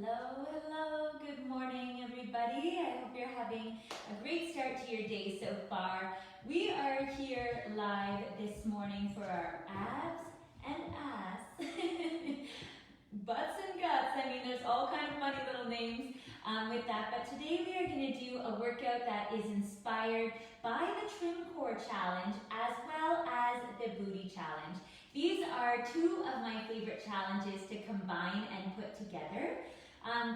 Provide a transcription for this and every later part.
Hello, hello, good morning everybody. I hope you're having a great start to your day so far. We are here live this morning for our abs and ass, butts and guts. I mean, there's all kind of funny little names with that, but today we are going to do a workout that is inspired by the Trim Core Challenge as well as the Booty Challenge. These are two of my favorite challenges to combine and put together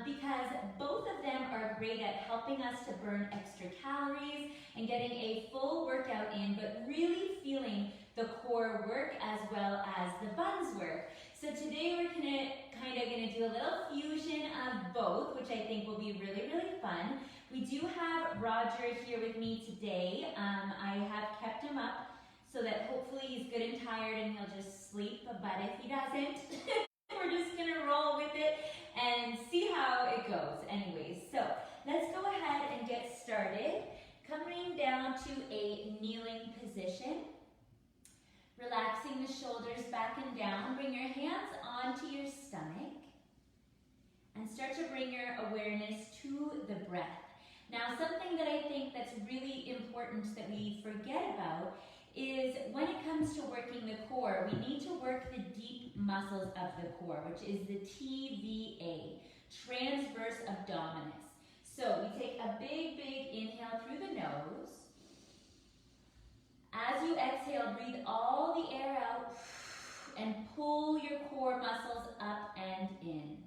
because both of them are great at helping us to burn extra calories and getting a full workout in, but really feeling the core work as well as the buns work. So today we're gonna do a little fusion of both, which I think will be really, really fun. We do have Roger here with me today. I have kept him up so that hopefully he's good and tired and he'll just sleep, but if he doesn't, we're just gonna roll with it and see how it goes anyways. So let's go ahead and get started. Coming down to a kneeling position, relaxing the shoulders back and down. Bring your hands onto your stomach and start to bring your awareness to the breath. Now, something that I think that's really important that we forget about is when it comes to working the core, we need to work the deep muscles of the core, which is the TVA, transverse abdominis. So we take a big, big inhale through the nose. As you exhale, breathe all the air out and pull your core muscles up and in.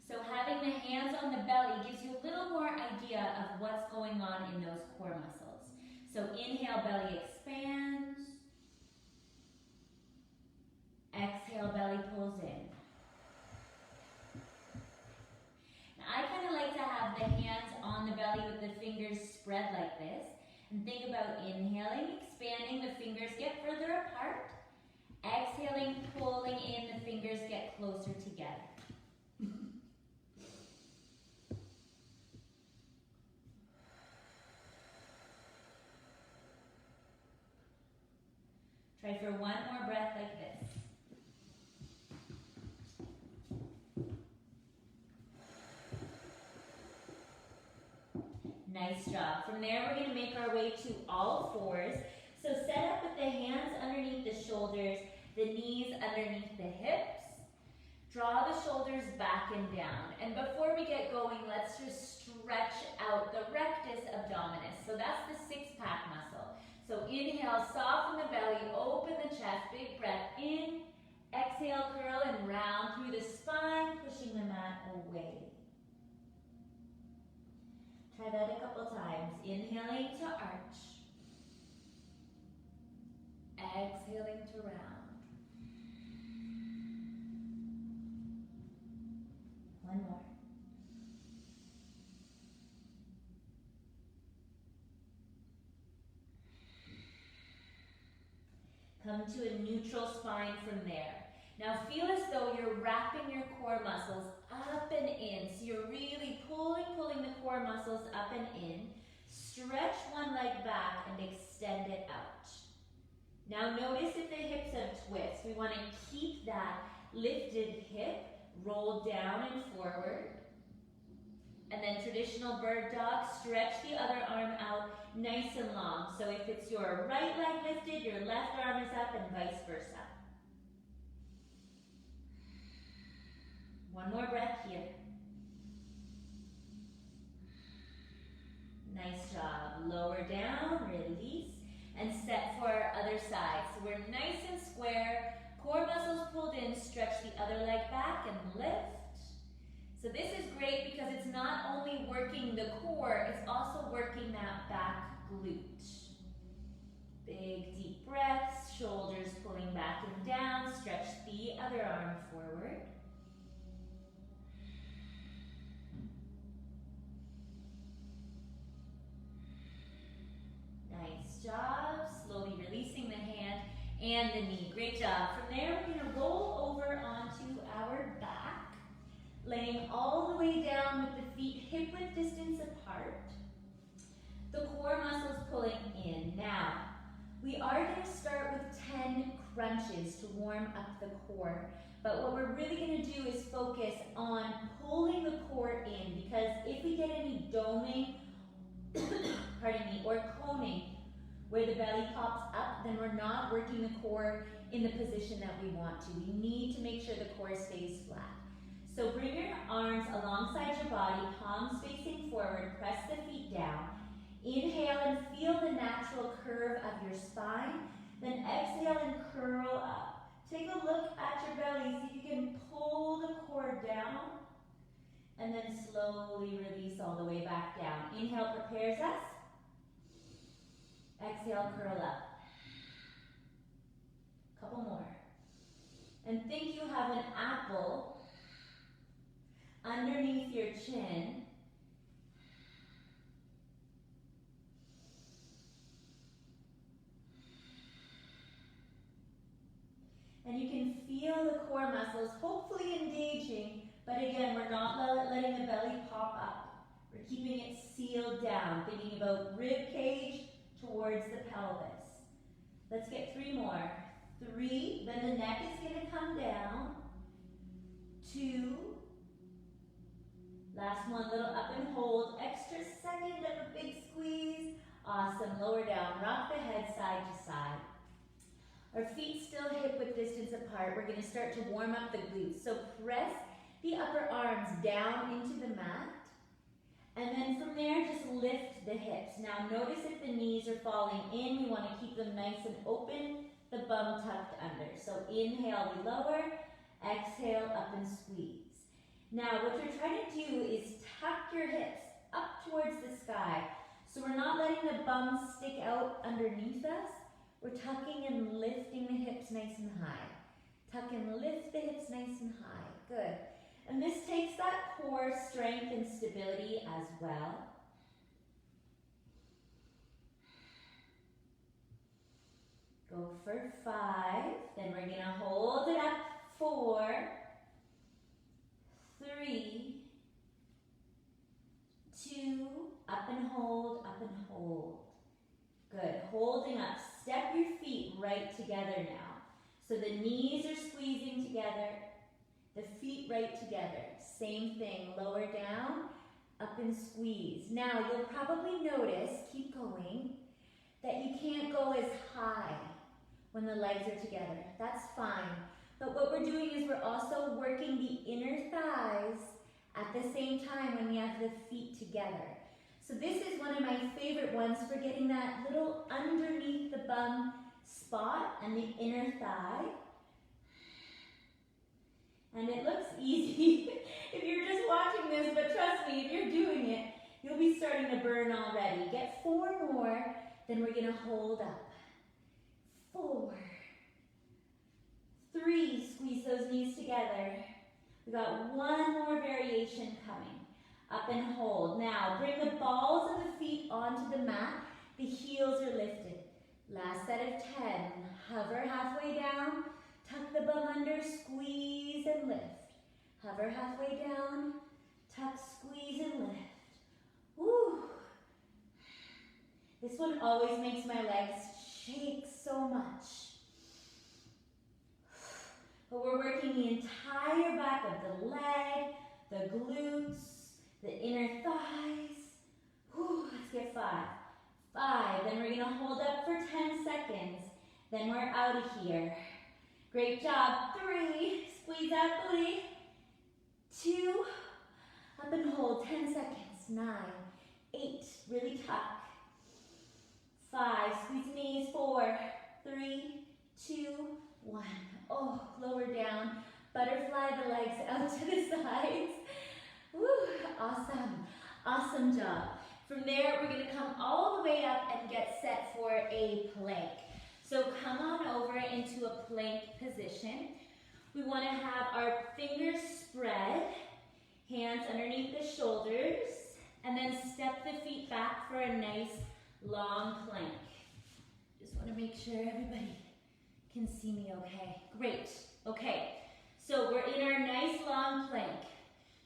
So having the hands on the belly gives you a little more idea of what's going on in those core muscles. So inhale, belly expands. Exhale, belly pulls in. Now I kind of like to have the hands on the belly with the fingers spread like this. And think about inhaling, expanding, the fingers get further apart. Exhaling, pulling in, the fingers get closer together. Try for one more breath like this. Nice job. From there, we're going to make our way to all fours. So set up with the hands underneath the shoulders, the knees underneath the hips. Draw the shoulders back and down. And before we get going, let's just stretch out the rectus abdominis. So that's the six-pack muscle. So inhale, soften the belly, open the chest, big breath in. Exhale, curl and round through the spine, pushing the mat away. Try that a couple times. Inhaling to arch. Exhaling to round. One more. Come to a neutral spine from there. Now feel as though you're wrapping your core muscles up and in. So you're really pulling the core muscles up and in. Stretch one leg back and extend it out. Now notice if the hips have twists. We want to keep that lifted hip, roll down and forward. And then traditional bird dog, stretch the other arm out nice and long. So if it's your right leg lifted, your left arm is up and vice versa. One more breath here. Nice job. Lower down, release, and set for our other side. So we're nice and square, core muscles pulled in, stretch the other leg back and lift. So this is great because it's not only working the core, it's also working that back glute. Big deep breaths, shoulders pulling back and down, stretch the other arm forward. Nice job, slowly releasing the hand and the knee. Great job. From there, we're going to roll over onto our back. Laying all the way down with the feet hip-width distance apart. The core muscles pulling in. Now, we are going to start with 10 crunches to warm up the core. But what we're really going to do is focus on pulling the core in, because if we get any doming, pardon me, or coning where the belly pops up, then we're not working the core in the position that we want to. We need to make sure the core stays flat. So bring your arms alongside your body, palms facing forward, press the feet down. Inhale and feel the natural curve of your spine. Then exhale and curl up. Take a look at your belly, see if you can pull the core down, and then slowly release all the way back down. Inhale prepares us. Exhale, curl up. Couple more. And think you have an apple underneath your chin. And you can feel the core muscles hopefully engaging, but again, we're not letting the belly pop up. We're keeping it sealed down, thinking about rib cage towards the pelvis. Let's get 3 more. 3, then the neck is going to come down. 2, last one, little up and hold. Extra second of a big squeeze. Awesome, lower down, rock the head side to side. Our feet still hip-width distance apart. We're going to start to warm up the glutes. So press the upper arms down into the mat. And then from there, just lift the hips. Now notice if the knees are falling in, we want to keep them nice and open, the bum tucked under. So inhale, we lower. Exhale, up and squeeze. Now what you're trying to do is tuck your hips up towards the sky. So we're not letting the bum stick out underneath us. We're tucking and lifting the hips nice and high. Tuck and lift the hips nice and high. Good. And this takes that core strength and stability as well. Go for 5. Then we're going to hold it up. 4, 3, 2, up and hold, up and hold. Good. Holding up. Step your feet right together now. So the knees are squeezing together, the feet right together. Same thing. Lower down, up and squeeze. Now you'll probably notice, keep going, that you can't go as high when the legs are together. That's fine. But what we're doing is we're also working the inner thighs at the same time when we have the feet together. So this is one of my favorite ones for getting that little underneath the bum spot and the inner thigh. And it looks easy if you're just watching this, but trust me, if you're doing it, you'll be starting to burn already. Get 4 more, then we're gonna hold up. 4, 3, squeeze those knees together. We got 1 more variation coming. Up and hold. Now, bring the balls of the feet onto the mat. The heels are lifted. Last set of 10. Hover halfway down. Tuck the bum under. Squeeze and lift. Hover halfway down. Tuck, squeeze, and lift. Woo! This one always makes my legs shake so much. But we're working the entire back of the leg, the glutes, the inner thighs. Whew, let's get 5. 5, then we're gonna hold up for 10 seconds. Then we're out of here. Great job. 3, squeeze that booty. 2, up and hold, 10 seconds. 9, 8, really tuck. 5, squeeze knees. 4, 3, 2, 1. Oh, lower down. Butterfly the legs out to the sides. Woo, awesome, awesome job. From there, we're gonna come all the way up and get set for a plank. So come on over into a plank position. We wanna have our fingers spread, hands underneath the shoulders, and then step the feet back for a nice long plank. Just wanna make sure everybody can see me okay. Great, okay. So we're in our nice long plank.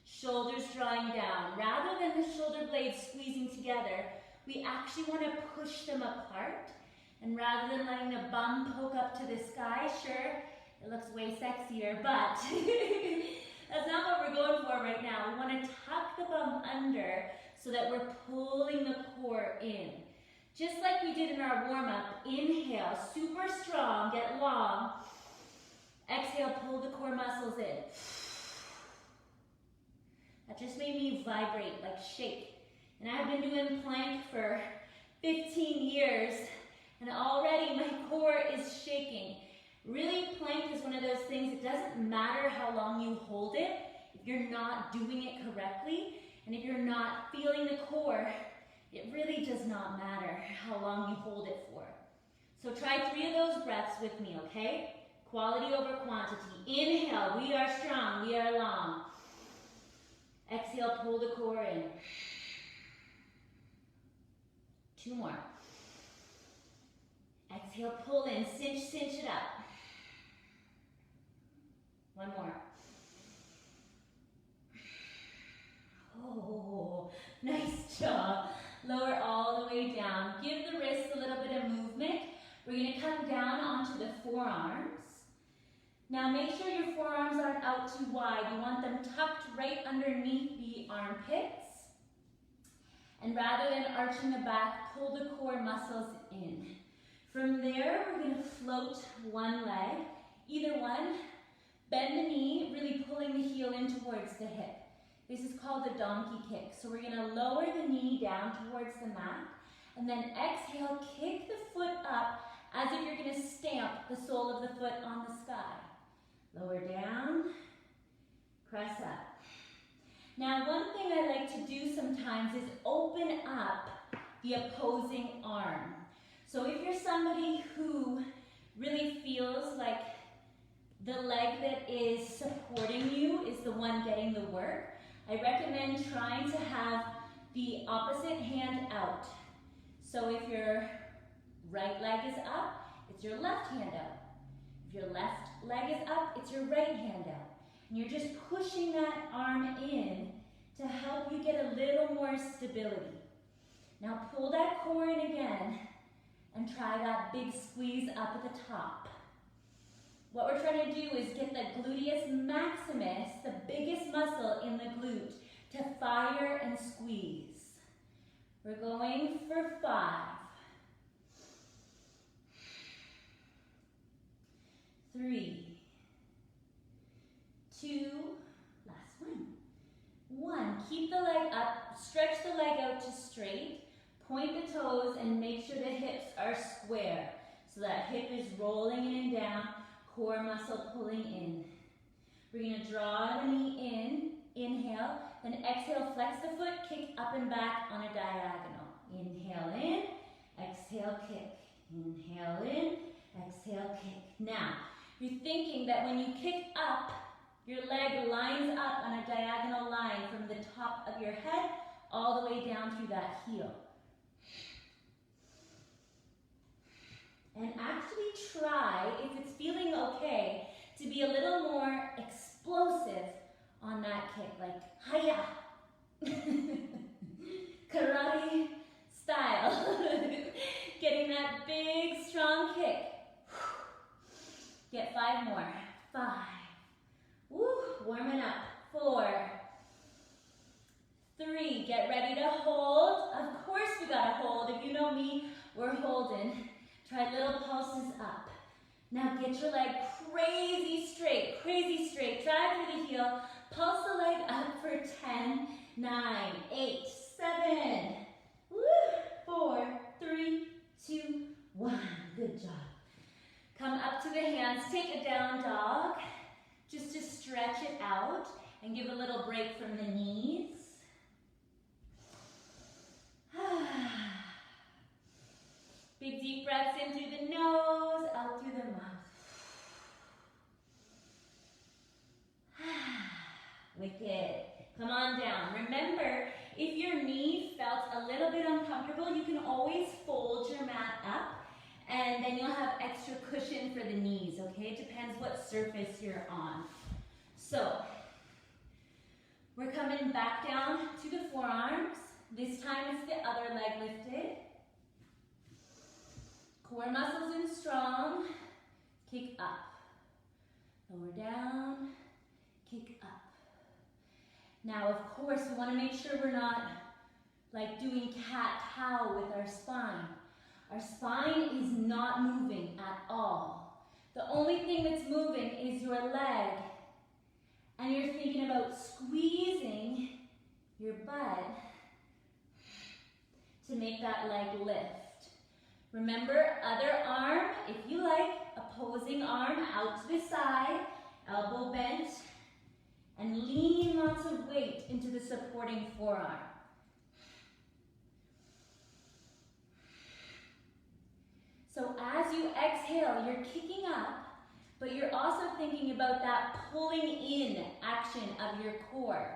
Shoulders drawing down. Rather than the shoulder blades squeezing together, we actually want to push them apart. And rather than letting the bum poke up to the sky, sure, It looks way sexier, but that's not what we're going for right now. We want to tuck the bum under so that we're pulling the core in. Just like we did in our warm-up, inhale, super strong, get long. Exhale, pull the core muscles in. That just made me vibrate, like shake. And I've been doing plank for 15 years, and already my core is shaking. Really, plank is one of those things, it doesn't matter how long you hold it, if you're not doing it correctly, and if you're not feeling the core, it really does not matter how long you hold it for. So try 3 of those breaths with me, okay? Quality over quantity. Inhale, we are strong, we are long. Exhale, pull the core in. 2 more. Exhale, pull in, cinch it up. 1 more. Oh, nice job. Lower all the way down. Give the wrists a little bit of movement. We're going to come down onto the forearms. Now make sure your forearms aren't out too wide. You want them tucked right underneath the armpits. And rather than arching the back, pull the core muscles in. From there, we're going to float one leg, either one. Bend the knee, really pulling the heel in towards the hip. This is called the donkey kick. So we're going to lower the knee down towards the mat, and then exhale, kick the foot up as if you're going to stamp the sole of the foot on the sky. Lower down, press up. Now, one thing I like to do sometimes is open up the opposing arm. So if you're somebody who really feels like the leg that is supporting you is the one getting the work, I recommend trying to have the opposite hand out. So if your right leg is up, it's your left hand out. If your left leg is up, it's your right hand out. And you're just pushing that arm in to help you get a little more stability. Now pull that core in again and try that big squeeze up at the top. What we're trying to do is get the gluteus maximus, the biggest muscle in the glute, to fire and squeeze. We're going for 5. 3, 2, last one. 1, keep the leg up, stretch the leg out to straight, point the toes and make sure the hips are square. So that hip is rolling in and down, core muscle pulling in. We're going to draw the knee in, inhale, then exhale, flex the foot, kick up and back on a diagonal. Inhale in, exhale, kick. Inhale in, exhale, kick. Now, you're thinking that when you kick up, your leg lines up on a diagonal line from the top of your head all the way down through that heel. And actually try, if it's feeling okay, to be a little more explosive on that kick, like hiya, karate style. Getting that big, strong kick. Get 5 more. 5. Woo, warming up. 4. 3, get ready to hold. Of course we gotta hold. If you know me, we're holding. Try little pulses up. Now get your leg crazy straight, drive through the heel, pulse the leg up for 10, 9, 8, 7, woo, 4, 3, 2, 1, good job. Come up to the hands, take a down dog, just to stretch it out and give a little break from the knees. Big deep breaths in through the nose, out through the mouth. Wicked. Come on down. Remember, if your knee felt a little bit uncomfortable, you can always fold your mat up and then you'll have extra cushion for the knees, okay? It depends what surface you're on. So, we're coming back down to the forearms. This time it's the other leg lifted. Core muscles in strong. Kick up. lower down, kick up. Now, of course, we want to make sure we're not like doing cat-cow with our spine. Our spine is not moving at all. The only thing that's moving is your leg. And you're thinking about squeezing your butt to make that leg lift. Remember, other arm, if you like, opposing arm out to the side, elbow bent, and lean lots of weight into the supporting forearm. So as you exhale, you're kicking up, but you're also thinking about that pulling in action of your core.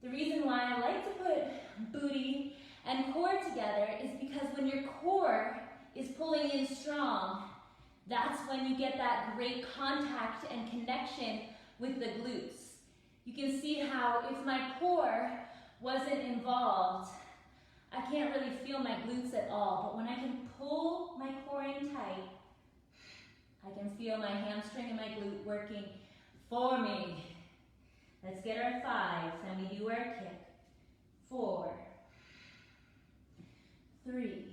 The reason why I like to put booty and core together is because when your core is pulling in strong, that's when you get that great contact and connection with the glutes. You can see how if my core wasn't involved, I can't really feel my glutes at all, but when I can pull my core in tight, I can feel my hamstring and my glute working for me. Let's get our 5s and we do our kick. 4, 3,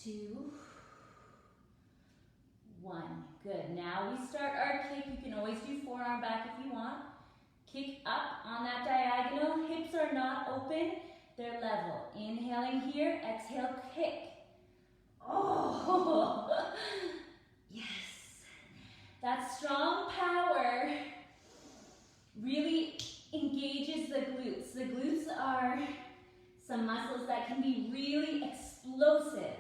2, 1. Good. Now we start our kick. You can always do forearm back if you want. Kick up on that diagonal. Hips are not open. They're level. Inhaling here. Exhale, kick. Oh, yes. That strong power really engages the glutes. The glutes are some muscles that can be really explosive.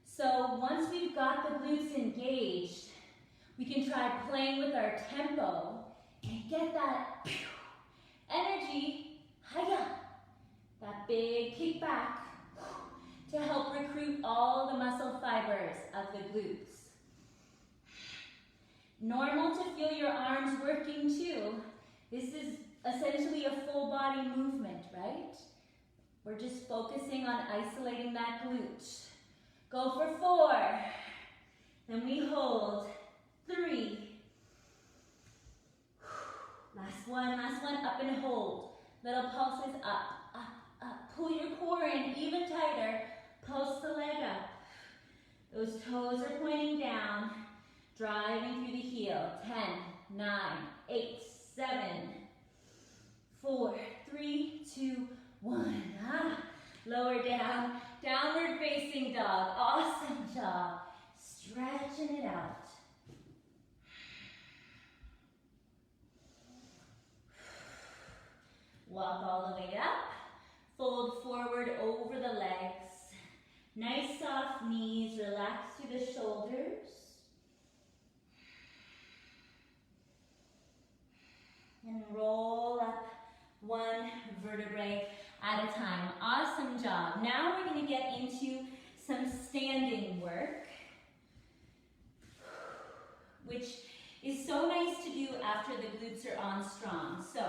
So once we've got the glutes engaged, we can try playing with our tempo and get that energy, hiya, that big kick back to help recruit all the muscle fibers of the glutes. Normal to feel your arms working too. This is essentially a full body movement, right? We're just focusing on isolating that glute. Go for 4. Then we hold. 3. Last one, up and hold. Little pulses up, up, up. Pull your core in even tighter. Pulse the leg up. Those toes are pointing down, driving through the heel. 10, 9, 8, 7, 4, 3, 2, 1. Lower down, downward facing dog. Awesome job. Stretching it out. Walk all the way up. Fold forward over the legs. Nice soft knees. Relax through the shoulders. And roll up one vertebrae at a time. Awesome job. Now we're going to get into some standing work, which is so nice to do after the glutes are on strong. So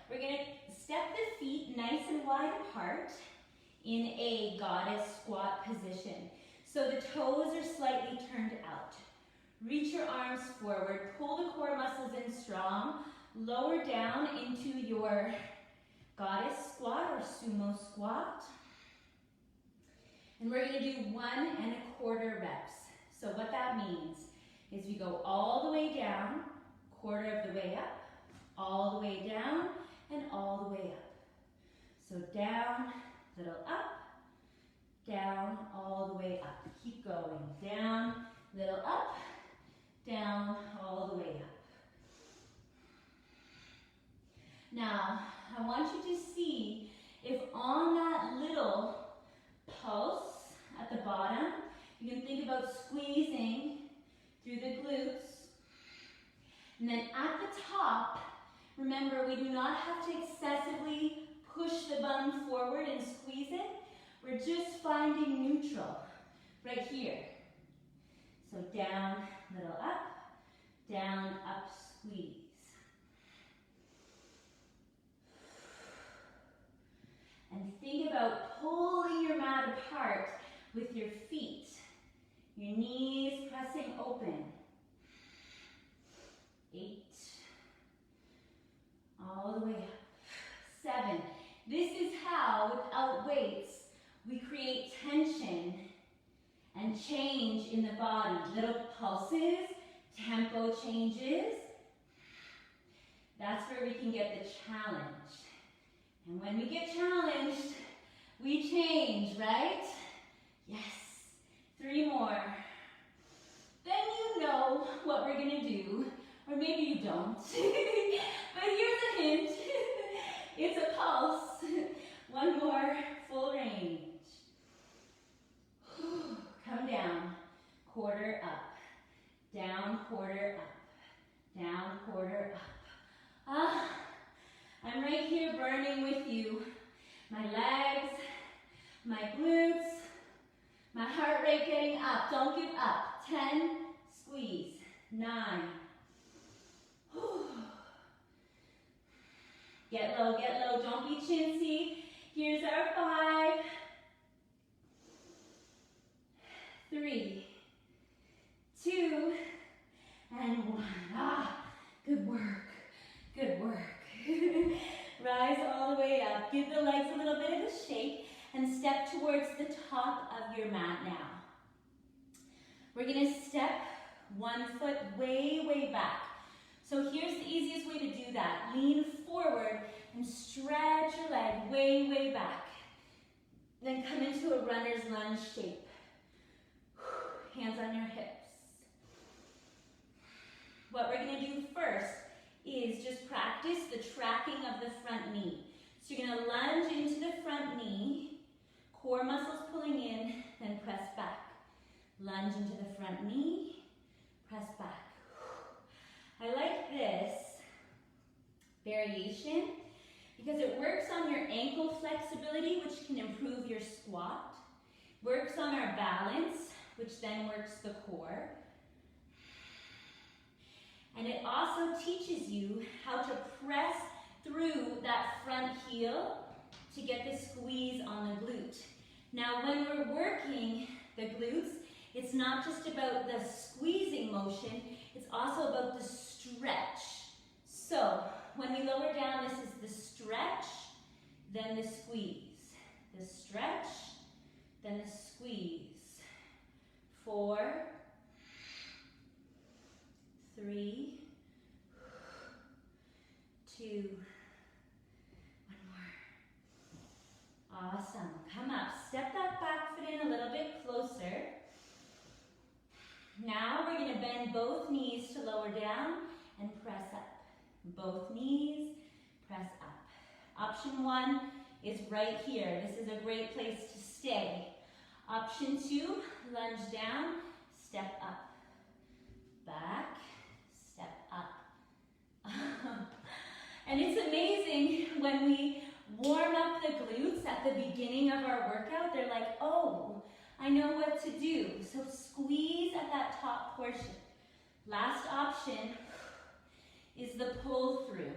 we're going to step the feet nice and wide apart in a goddess squat position. So the toes are slightly turned out. Reach your arms forward, pull the core muscles in strong, lower down into your goddess squat or sumo squat. And we're going to do 1 1/4 reps. So what that means is we go all the way down, quarter of the way up, all the way down, and all the way up. So down, little up, down, all the way up. Keep going. Down, little up, down, all the way up. Now, I want you to see if on that little pulse at the bottom, you can think about squeezing through the glutes. And then at the top, remember, we do not have to excessively push the bum forward and squeeze it. We're just finding neutral right here. So down, little up, down, up, squeeze. And think about pulling your mat apart with your feet. Your knees pressing open. way up. 7. This is how, without weights, we create tension and change in the body. Little pulses, tempo changes. That's where we can get the challenge. And when we get challenged, we change, right? Yes. 3 more. Then you know what we're gonna do, or maybe you don't. But here's a hint. It's a pulse. 1 more, full range. Come down, quarter up. Down, quarter up. Down, quarter up. I'm right here burning with you. My legs, my glutes, my heart rate getting up. Don't give up. 10, squeeze. 9. Get low, don't be chintzy. Here's our 5. 3, 2, and 1. Good work, good work. Rise all the way up. Give the legs a little bit of a shake and step towards the top of your mat now. We're gonna step 1 foot way, way back. So here's the easiest way to do that. Lean forward and stretch your leg way, way back. Then come into a runner's lunge shape. Hands on your hips. What we're gonna do first is just practice the tracking of the front knee. So you're gonna lunge into the front knee, core muscles pulling in, then press back. Lunge into the front knee, press back. I like this variation because it works on your ankle flexibility, which can improve your squat, works on our balance, which then works the core. And it also teaches you how to press through that front heel to get the squeeze on the glute. Now, when we're working the glutes, it's not just about the squeezing motion, it's also about the stretch. So, when we lower down, this is the stretch, then the squeeze. The stretch, then the squeeze. 4, 3, 2, 1 more. Awesome. Come up. Step that back foot in a little bit closer. Now we're going to bend both knees to lower down and press up. Both knees, press up. Option 1 is right here. This is a great place to stay. Option 2, lunge down, step up. Back, step up. And it's amazing when we warm up the glutes at the beginning of our workout, they're like, oh, I know what to do. So squeeze at that top portion. Last option is the pull through.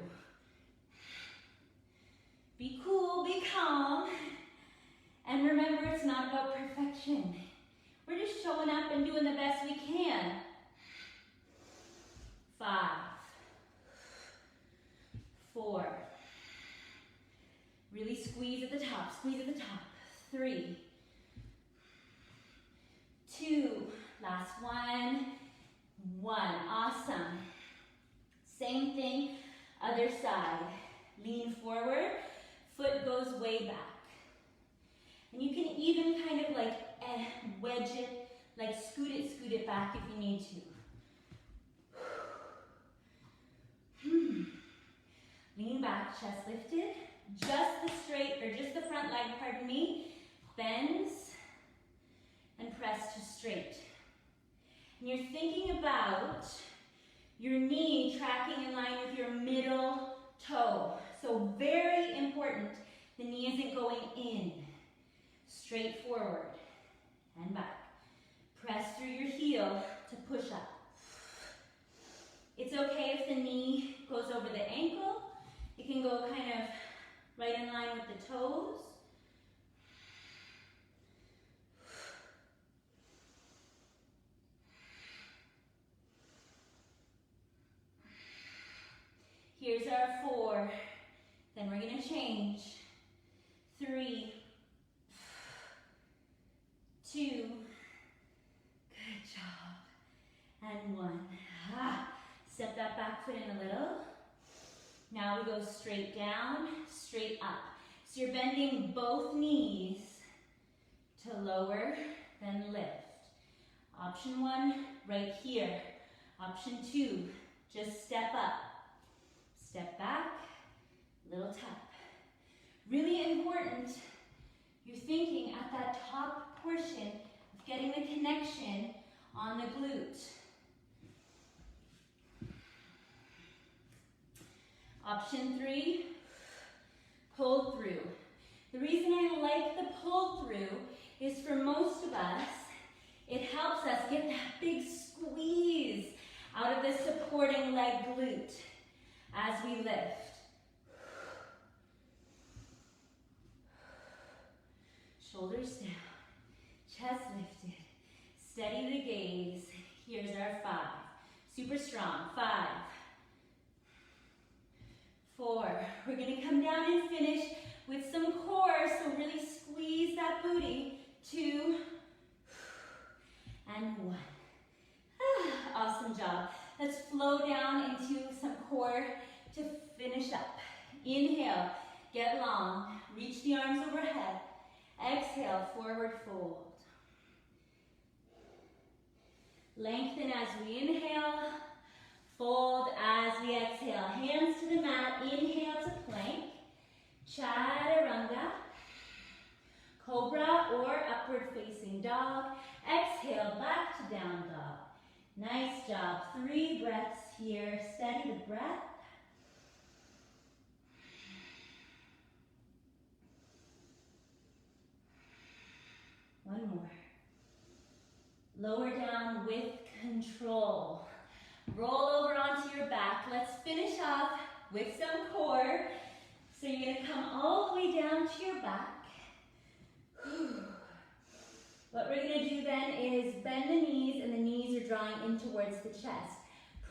Be cool, be calm, and remember it's not about perfection. We're just showing up and doing the best we can. 5, 4, really squeeze at the top, squeeze at the top. 3, 2, last one, 1. Awesome. Same thing, other side. Lean forward, foot goes way back. And you can even kind of like wedge it, like scoot it back if you need to. Lean back, chest lifted. Just the straight, or just the front leg, pardon me, bends and press to straight. And you're thinking about your knee tracking in line with your middle toe. So very important, the knee isn't going in. Straight forward and back. Press through your heel to push up. It's okay if the knee goes over the ankle. It can go kind of right in line with the toes. Here's our 4, Then we're gonna change. 3, 2, good job, and 1. Step that back foot in a little. Now we go straight down, straight up. So you're bending both knees to lower, then lift. Option 1, right here. Option 2, just step up. Step back, little tap. Really important, you're thinking at that top portion of getting the connection on the glute. Option 3, pull through. The reason I like the pull through is for most of us, it helps us get that big squeeze out of the supporting leg glute as we lift. Shoulders down, chest lifted, steady the gaze. Here's our 5. Super strong. 5, 4. We're gonna come down and finish with some core, so really squeeze that booty. 2, and 1. Awesome job. Let's flow down into some core to finish up. Inhale, get long, reach the arms overhead. Exhale, forward fold. Lengthen as we inhale, fold as we exhale. Hands to the mat, inhale to plank, chaturanga, cobra or upward facing dog. Exhale, back to down dog. Nice job. 3 breaths here. Steady the breath. One more. Lower down with control. Roll over onto your back. Let's finish off with some core. So you're gonna come all the way down to your back. What we're gonna do then is bend the knees, and the knees are drawing in towards the chest.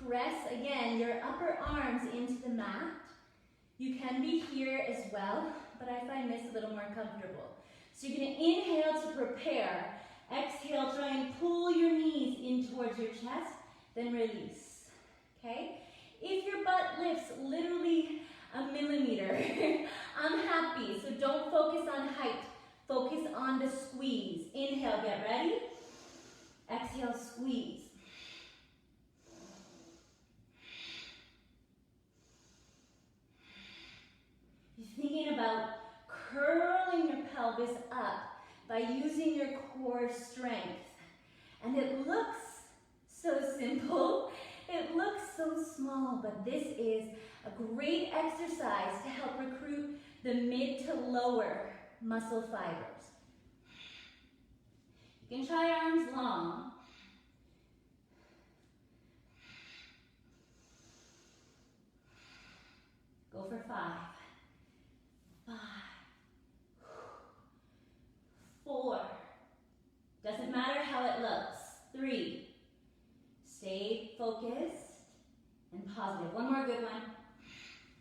Press, again, your upper arms into the mat. You can be here as well, but I find this a little more comfortable. So you're gonna inhale to prepare. Exhale, try and pull your knees in towards your chest, then release, okay? If your butt lifts literally a millimeter, I'm happy, so don't focus on height. Focus on the squeeze. Inhale, get ready. Exhale, squeeze. You're thinking about curling your pelvis up by using your core strength. And it looks so simple. It looks so small, but this is a great exercise to help recruit the mid to lower muscle fibers. You can try arms long. Go for 5. 5. 4. Doesn't matter how it looks. 3. Stay focused and positive. One more good one.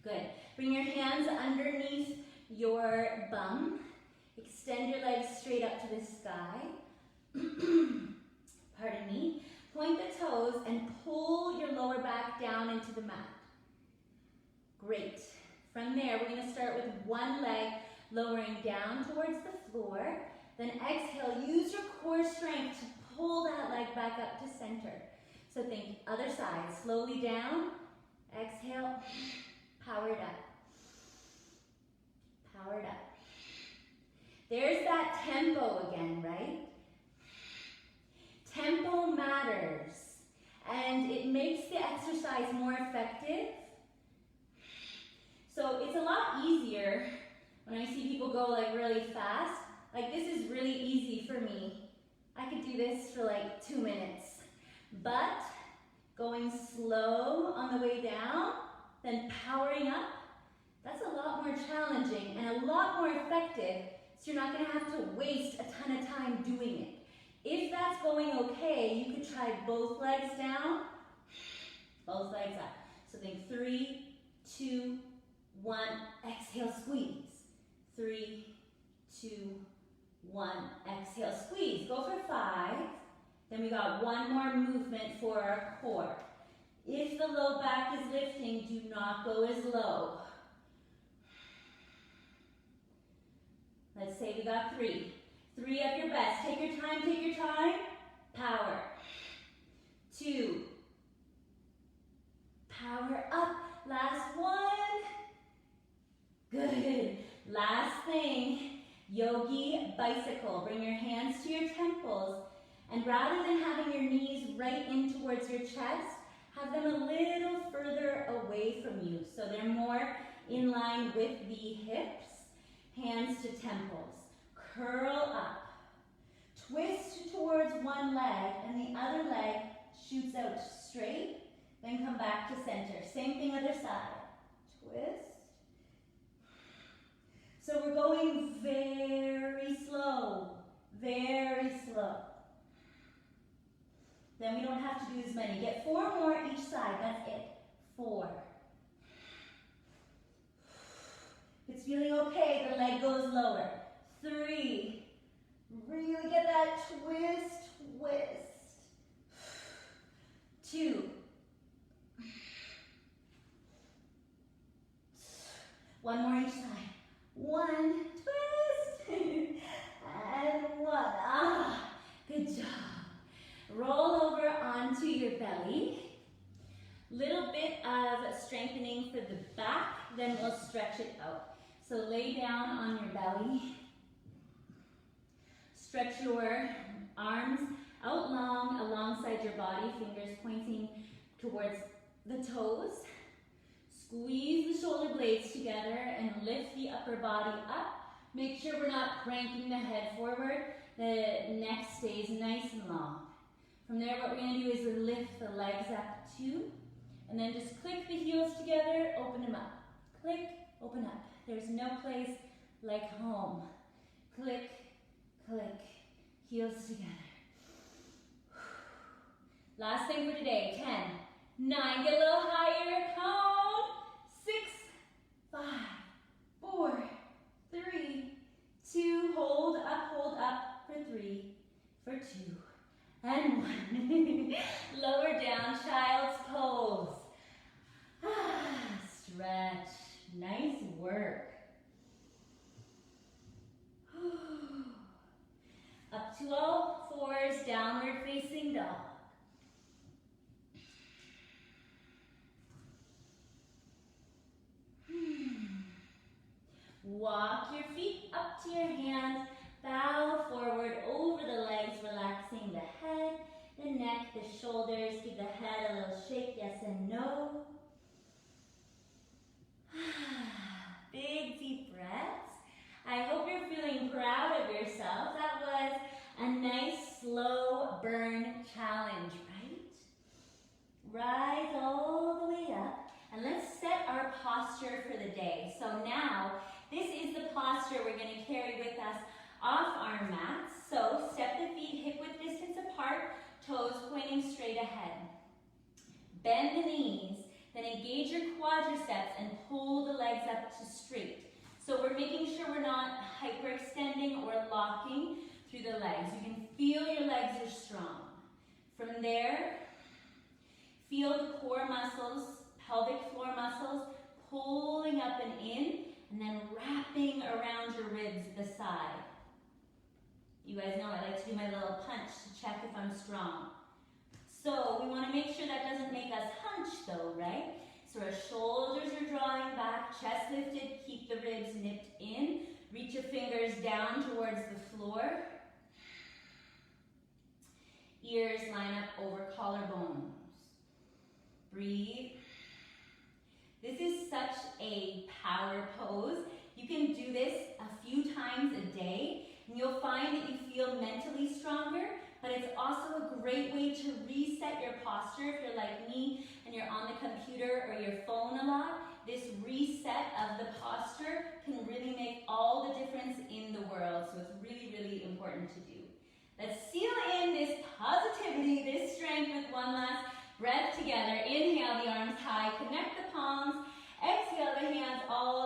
Good. Bring your hands underneath your bum. Extend your legs straight up to the sky. Pardon me. Point the toes and pull your lower back down into the mat. Great. From there, we're going to start with one leg lowering down towards the floor. Then exhale, use your core strength to pull that leg back up to center. So think other side, slowly down. Exhale, powered up. Powered up. There's that tempo again, right? Tempo matters, and it makes the exercise more effective. So it's a lot easier when I see people go like really fast. Like this is really easy for me. I could do this for like 2 minutes. But going slow on the way down, then powering up, that's a lot more challenging and a lot more effective, so you're not going to have to waste a ton of time doing it. If that's going okay, you could try both legs down, both legs up. So think 3, 2, 1. Exhale, squeeze. 3, 2, 1. Exhale, squeeze. Go for 5. Then we got one more movement for our core. If the low back is lifting, do not go as low. Let's say we got 3. 3 at your best. Take your time, take your time. Power. 2. Power up. Last 1. Good. Last thing. Yogi bicycle. Bring your hands to your temples. And rather than having your knees right in towards your chest, have them a little further away from you. So they're more in line with the hips. Hands to temples. Curl up. Twist towards one leg and the other leg shoots out straight. Then come back to center. Same thing other side. Twist. So we're going very slow. Very slow. Then we don't have to do as many. Get 4 more each side. That's it. 4. If it's feeling okay, the leg goes lower. 3. Really get that twist, twist. 2. 1 more each side. 1, twist. And 1. Ah, good job. Roll over onto your belly. Little bit of strengthening for the back, then we'll stretch it out. So lay down on your belly. Stretch your arms out long alongside your body, fingers pointing towards the toes. Squeeze the shoulder blades together and lift the upper body up. Make sure we're not cranking the head forward. The neck stays nice and long. From there, what we're going to do is lift the legs up too. And then just click the heels together, open them up. Click, open up. There's no place like home. Click, click, heels together. Last thing for today, 10, 9, get a little higher, count. 6, 5, 4, 3, 2, hold up for 3, for 2. And 1. Lower down, child's pose. Stretch. Nice work. Up to all fours, downward facing dog. Walk your feet up to your hands. Bow forward over the legs, relaxing the head, the neck, the shoulders. Give the head a little shake, yes and no. Big deep breaths. I hope you're feeling proud of yourself. That was a nice slow burn challenge, right? Rise all the way up. And let's set our posture for the day. So now, this is the posture we're going to carry with us off our mats. So step the feet hip-width distance apart, toes pointing straight ahead. Bend the knees, then engage your quadriceps and pull the legs up to straight. So we're making sure we're not hyperextending or locking through the legs. You can feel your legs are strong. From there, feel the core muscles, pelvic floor muscles, pulling up and in, and then wrapping around your ribs at the side. You guys know I like to do my little punch to check if I'm strong. So we want to make sure that doesn't make us hunch though, right? So our shoulders are drawing back, chest lifted, keep the ribs nipped in. Reach your fingers down towards the floor. Ears line up over collarbones. Breathe. This is such a power pose. You can do this a few times a day, and you'll find that you feel mentally stronger, but it's also a great way to reset your posture. If you're like me and you're on the computer or your phone a lot, this reset of the posture can really make all the difference in the world. So it's really, really important to do. Let's seal in this positivity, this strength with one last breath together. Inhale the arms high, connect the palms. Exhale the hands all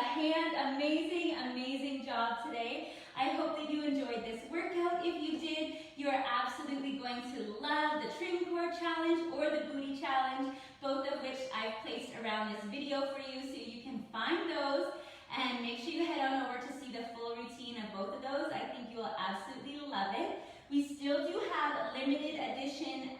hand. Amazing, amazing job today. I hope that you enjoyed this workout. If you did, you are absolutely going to love the trim core challenge or the booty challenge, both of which I've placed around this video for you so you can find those. And make sure you head on over to see the full routine of both of those. I think you will absolutely love it. We still do have limited edition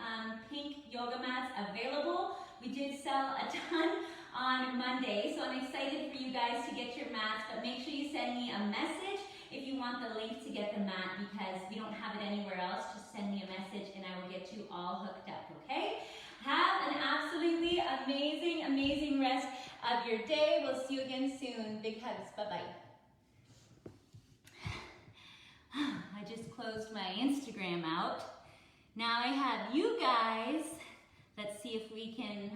pink yoga mats available. We did sell a ton on Monday, so I'm excited for you guys to get your mats, but make sure you send me a message if you want the link to get the mat, because we don't have it anywhere else. Just send me a message and I will get you all hooked up, okay? Have an absolutely amazing, amazing rest of your day. We'll see you again soon. Big hugs. Bye-bye. I just closed my Instagram out. Now I have you guys. Let's see if we can,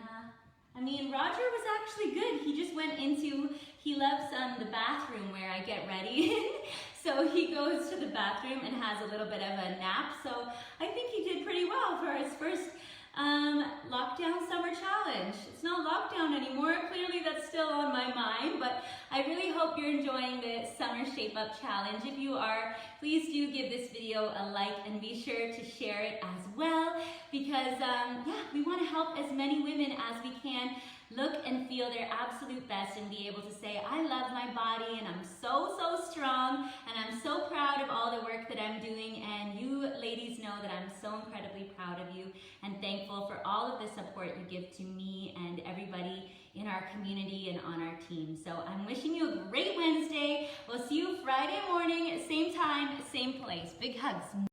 Roger was actually good. He just went into, he loves the bathroom where I get ready. So he goes to the bathroom and has a little bit of a nap. So I think he did pretty well for his first lockdown summer challenge. It's not lockdown anymore. Clearly that's still on my mind, but I really hope you're enjoying the summer shape up challenge. If you are, please do give this video a like and be sure to share it as well, because we want to help as many women as we can look and feel their absolute best and be able to say, I love my body and I'm so, so strong and I'm so proud of all the work that I'm doing, and you ladies know that I'm so incredibly proud of you and thankful for all of the support you give to me and everybody in our community and on our team. So I'm wishing you a great Wednesday. We'll see you Friday morning, same time, same place. Big hugs.